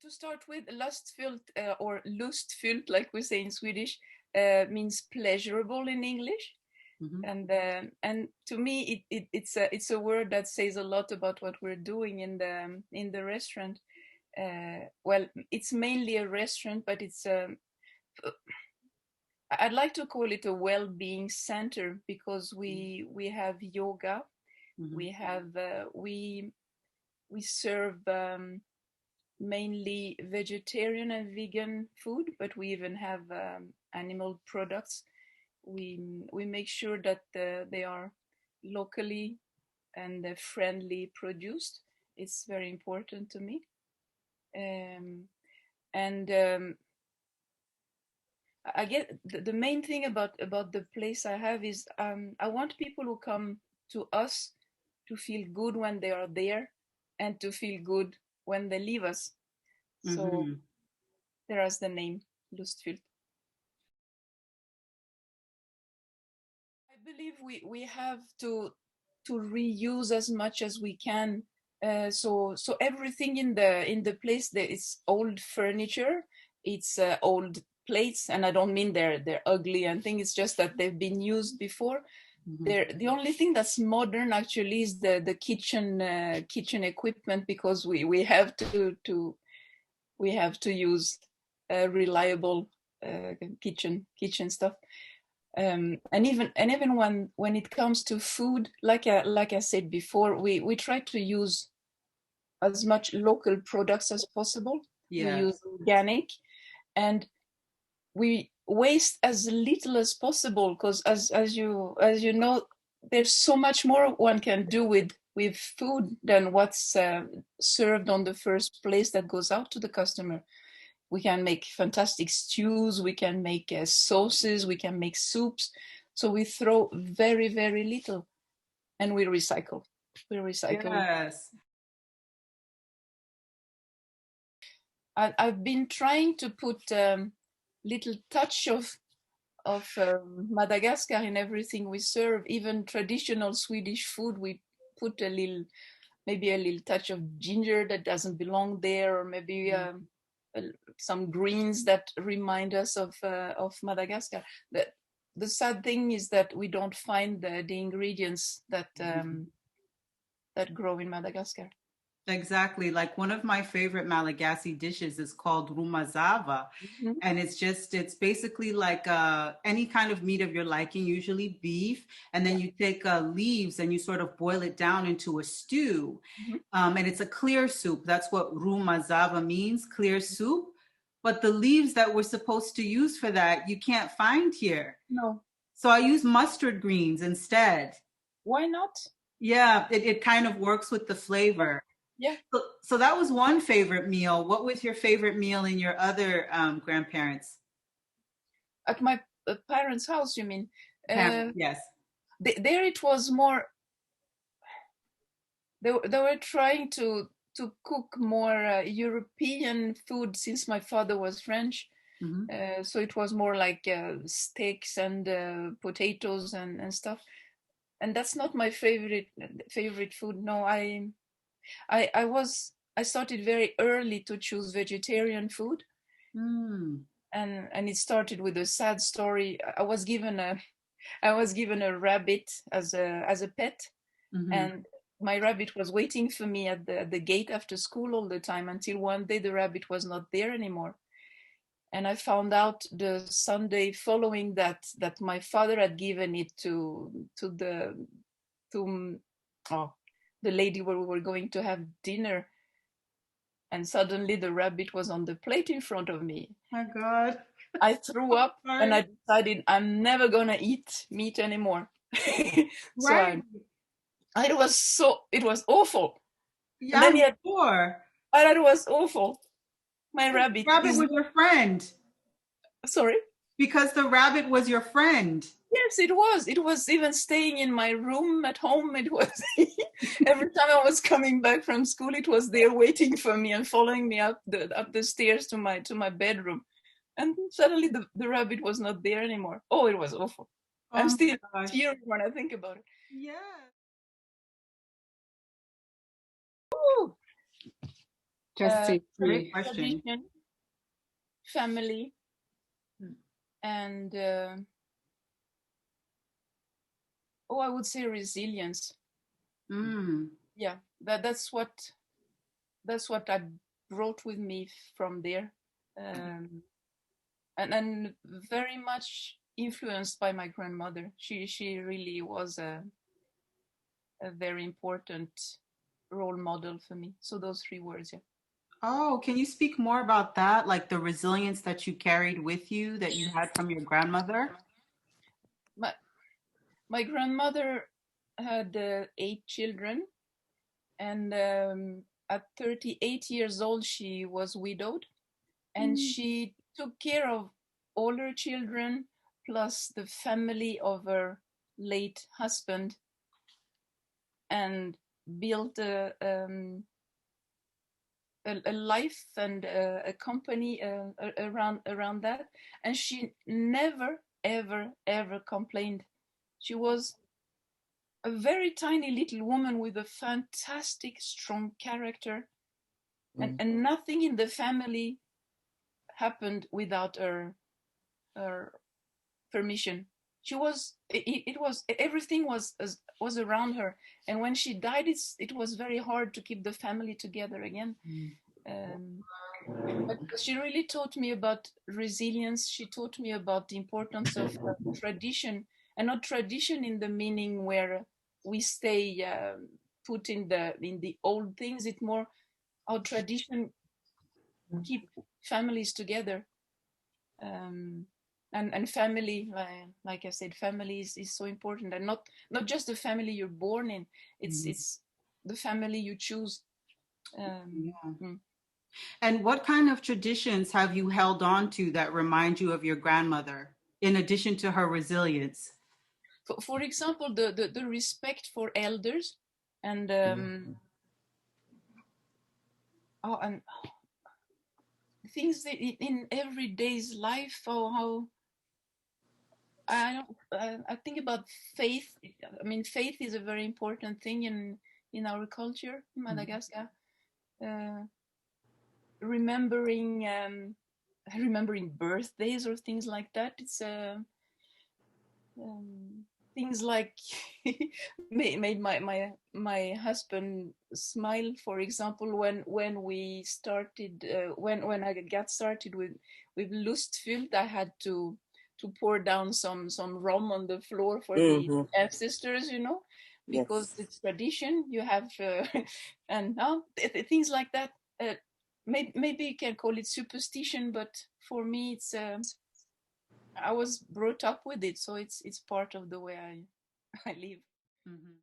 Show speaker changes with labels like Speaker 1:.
Speaker 1: To start with, Lustfyllt or Lustfyllt, like we say in Swedish, means pleasurable in English.
Speaker 2: Mhm.
Speaker 1: And to me, it's a word that says a lot about what we're doing in the restaurant. Well, it's mainly a restaurant, but I'd like to call it a well-being center because we have yoga,
Speaker 2: Mhm.
Speaker 1: we have we serve mainly vegetarian and vegan food, but we even have animal products. We make sure that they are locally and friendly produced. It's very important to me. And I get the main thing about the place I have is I want people who come to us to feel good when they are there and to feel good when they leave us. So
Speaker 2: Mhm.
Speaker 1: there's the name Lustfyllt. I believe we have to reuse as much as we can. So everything in the place there is old furniture, it's old plates, and I don't mean they're ugly and thing. It's just that they've been used before.
Speaker 2: Mhm.
Speaker 1: They're the only thing that's modern actually is the kitchen equipment because we have to we have to use reliable kitchen stuff. And even when it comes to food, like I said before, we try to use as much local products as possible. We use
Speaker 2: Yes.
Speaker 1: organic, and we waste as little as possible because as you know, there's so much more one can do with food than what's served on the first place that goes out to the customer. We can make fantastic stews, we can make sauces, we can make soups. So we throw very, very little, and we recycle. We recycle.
Speaker 2: Yes.
Speaker 1: I've been trying to put little touch of Madagascar in everything we serve. Even traditional Swedish food, we put a little, maybe a little touch of ginger that doesn't belong there, or maybe uh, some greens that remind us of Madagascar. The sad thing is that we don't find the ingredients that grow in Madagascar.
Speaker 2: Exactly. Like one of my favorite Malagasy dishes is called rumazava.
Speaker 1: Mhm.
Speaker 2: And it's basically like any kind of meat of your liking, usually beef. And then
Speaker 1: Yeah.
Speaker 2: you take leaves and you sort of boil it down into a stew.
Speaker 1: Mhm.
Speaker 2: And it's a clear soup. That's what rumazava means, clear soup. But the leaves that we're supposed to use for that, you can't find here.
Speaker 1: No,
Speaker 2: So I use mustard greens instead.
Speaker 1: why not?
Speaker 2: Yeah, it kind of works with the
Speaker 1: Yeah,
Speaker 2: flavor.
Speaker 1: yeah.
Speaker 2: So that was one favorite meal. What was your favorite meal in your other grandparents'
Speaker 1: At my parents' house, you mean?
Speaker 2: parents?
Speaker 1: Uh,
Speaker 2: Yes.
Speaker 1: there it was more. They were trying to cook more European food since my father was French.
Speaker 2: Hmm.
Speaker 1: So it was more like steaks and potatoes and stuff. And that's not my favorite food. No, I started very early to choose vegetarian food,
Speaker 2: Mm.
Speaker 1: and it started with a sad story. I was given a rabbit as a pet,
Speaker 2: Hmm.
Speaker 1: and my rabbit was waiting for me at the gate after school all the time until one day the rabbit was not there anymore. And I found out the Sunday following that my father had given it to to oh, the lady where we were going to have dinner, and suddenly the rabbit was on the plate in front of me.
Speaker 2: My God.
Speaker 1: I threw up and I
Speaker 2: Sorry.
Speaker 1: decided I'm never gonna eat meat anymore. So
Speaker 2: Right.
Speaker 1: it was awful. And
Speaker 2: Yeah,
Speaker 1: then
Speaker 2: I'm
Speaker 1: he had,
Speaker 2: sure.
Speaker 1: I thought it was awful. My rabbit
Speaker 2: Rabbit
Speaker 1: is
Speaker 2: was your friend
Speaker 1: sorry.
Speaker 2: because the rabbit was your friend.
Speaker 1: Yes, it was. It was even staying in my room at home. It was every time I was coming back from school, it was there waiting for me and following me up the stairs to my bedroom. And suddenly the rabbit was not there anymore. Oh, it was awful. I'm
Speaker 2: Oh
Speaker 1: still
Speaker 2: my gosh.
Speaker 1: tearing when I think about it.
Speaker 2: Yeah.
Speaker 1: Ooh.
Speaker 2: Just say great question.
Speaker 1: Tradition, family,
Speaker 2: Mm.
Speaker 1: and oh, I would say resilience.
Speaker 2: Mm.
Speaker 1: Yeah, that's what I brought with me from there, um, and very much influenced by my grandmother. She really was a very important role model for me. So those three words, yeah.
Speaker 2: Oh, can you speak more about that? Like the resilience that you carried with you that you had from your grandmother?
Speaker 1: My my grandmother had 8 children, and at 38 years old, she was widowed, and
Speaker 2: Mm.
Speaker 1: she took care of all her children plus the family of her late husband, and built a life and a company around that. And she never ever ever complained. She was a very tiny little woman with a fantastic strong character, and nothing in the family happened without her permission. She was it was everything was around her, and when she died, it was very hard to keep the family together again. um, but she really taught me about resilience. She taught me about the importance of tradition, and not tradition in the meaning where we stay put in the old things. It's more how tradition keep families together. um, and family, like I said, family is so important, and not just the family you're born in. It's the family you choose. um,
Speaker 2: Yeah.
Speaker 1: mm.
Speaker 2: And what kind of traditions have you held on to that remind you of your grandmother, in addition to her resilience?
Speaker 1: For example, the respect for elders, and oh, and things that in everyday's life. How I don't I think about faith. I mean, faith is a very important thing in our culture in Madagascar. uh, remembering birthdays or things like that. It's things like made my husband smile. For example, when we started when I got started with Lustfyllt, I had to pour down some rum on the floor for the ancestors, because
Speaker 3: Yes.
Speaker 1: it's tradition. You have and now things like that. Maybe you can call it superstition, but for me, it's I was brought up with it, so it's part of the way I I live.
Speaker 2: Mhm.